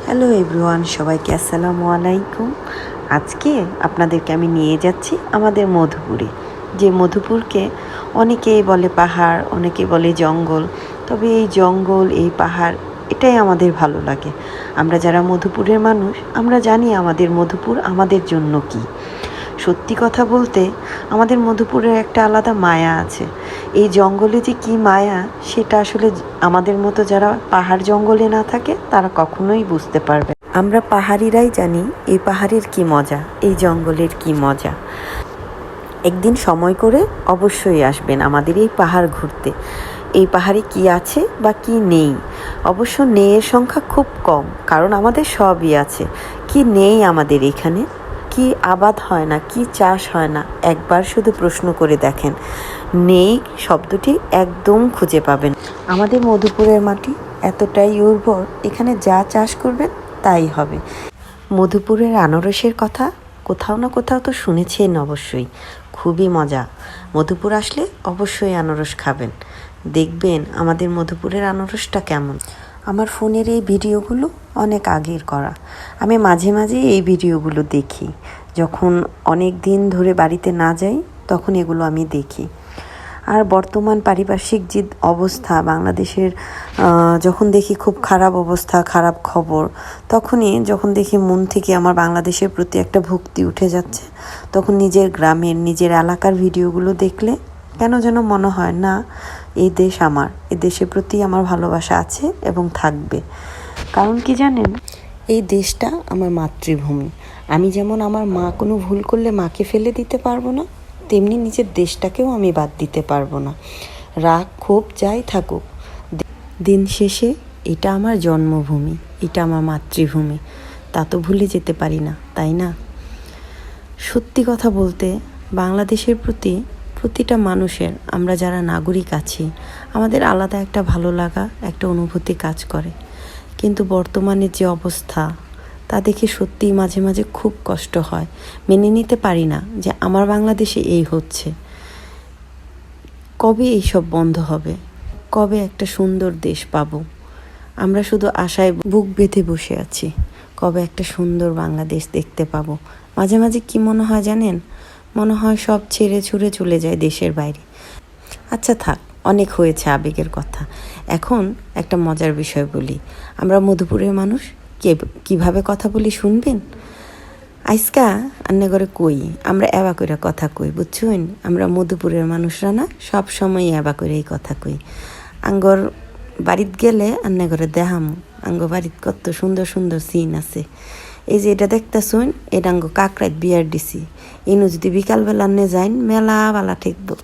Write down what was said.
Hello everyone, সবাইকে আসসালামু আলাইকুম। আজকে আপনাদেরকে আমি নিয়ে যাচ্ছি আমাদের মধুপুরে, যে মধুপুরকে অনেকেই বলে পাহাড়, অনেকে বলে জঙ্গল। তবে এই জঙ্গল, এই পাহাড়, এটাই আমাদের ভালো লাগে। আমরা যারা মধুপুরের মানুষ, আমরা জানি আমাদের মধুপুর আমাদের জন্য কি। সত্যি কথা বলতে আমাদের মধুপুরের একটা আলাদা মায়া আছে। এই জঙ্গলে যে কী মায়া, সেটা আসলে আমাদের মতো যারা পাহাড় জঙ্গলে না থাকে তারা কখনোই বুঝতে পারবে। আমরা পাহাড়িরাই জানি এই পাহাড়ের কি মজা, এই জঙ্গলের কি মজা। একদিন সময় করে অবশ্যই আসবেন আমাদের এই পাহাড় ঘুরতে। এই পাহাড়ে কি আছে বা কি নেই, অবশ্য নেইয়ের সংখ্যা খুব কম, কারণ আমাদের সবই আছে। কি নেই আমাদের এখানে, কি আবাদ হয় না, কি চাষ হয় না, একবার শুধু প্রশ্ন করে দেখেন, নেই শব্দটি একদম খুঁজে পাবেন। আমাদের মধুপুরের মাটি এতটাই উর্বর, এখানে যা চাষ করবেন তাই হবে। মধুপুরের আনারসের কথা কোথাও না কোথাও তো শুনেছেন অবশ্যই, খুবই মজা। মধুপুর আসলে অবশ্যই আনারস খাবেন, দেখবেন আমাদের মধুপুরের আনারসটা কেমন। আমার ফোনের এই ভিডিওগুলো অনেক আগের করা, আমি মাঝে মাঝে এই ভিডিওগুলো দেখি। যখন অনেক দিন ধরে বাড়িতে না যাই তখন এগুলো আমি দেখি। আর বর্তমান পারিপার্শ্বিক যে অবস্থা বাংলাদেশের, যখন দেখি খুব খারাপ অবস্থা, খারাপ খবর, তখনই যখন দেখি মন থেকে আমার বাংলাদেশের প্রতি একটা ভক্তি উঠে যাচ্ছে, তখন নিজের গ্রামের, নিজের এলাকার ভিডিওগুলো দেখলে কেন যেন মনে হয় না, এই দেশ আমার, এই দেশের প্রতি আমার ভালোবাসা আছে এবং থাকবে। কারণ কি জানেন, এই দেশটা আমার মাতৃভূমি। আমি যেমন আমার মা কোনো ভুল করলে মাকে ফেলে দিতে পারবো না, তেমনি নিজের দেশটাকেও আমি বাদ দিতে পারবো না। রাগ ক্ষোভ যাই থাকুক, দিন শেষে এটা আমার জন্মভূমি, এটা আমার মাতৃভূমি, তা তো ভুলে যেতে পারি না, তাই না? সত্যি কথা বলতে বাংলাদেশের প্রতি প্রতিটা মানুষের, আমরা যারা নাগরিক আছি, আমাদের আলাদা একটা ভালো লাগা, একটা অনুভূতি কাজ করে। কিন্তু বর্তমানে যে অবস্থা, তা দেখে সত্যিই মাঝে মাঝে খুব কষ্ট হয়। মেনে নিতে পারি না যে আমার বাংলাদেশে এই হচ্ছে। কবে এইসব বন্ধ হবে, কবে একটা সুন্দর দেশ পাবো? আমরা শুধু আশায় বুক বেঁধে বসে আছি, কবে একটা সুন্দর বাংলাদেশ দেখতে পাবো। মাঝে মাঝে কি মনে হয় জানেন, মনে হয় সব ছেড়ে ছুড়ে চলে যায় দেশের বাইরে। আচ্ছা থাক, অনেক হয়েছে আবেগের কথা। এখন একটা মজার বিষয় বলি। আমরা মধুপুরের মানুষ কিভাবে কথা বলি শুনবেন? আইসকা আন্নে করে কই, আমরা অ্যাবা করে কথা কই, বুঝছুন? আমরা মধুপুরের মানুষরা না সব সময় অ্যাবা করেই কথা কই। আঙ্গর বাড়িত গেলে আন্নে করে দেখাম, আঙ্গ বাড়িত কত সুন্দর সুন্দর সিন আছে। এই যে এটা দেখতেছুন, এটা আঙ্গ কাকরাইত বিয়ার দিছি। ইনু যদি বিকালবেলা আন্নে যাইন, মেলা বালা ঠেকবো।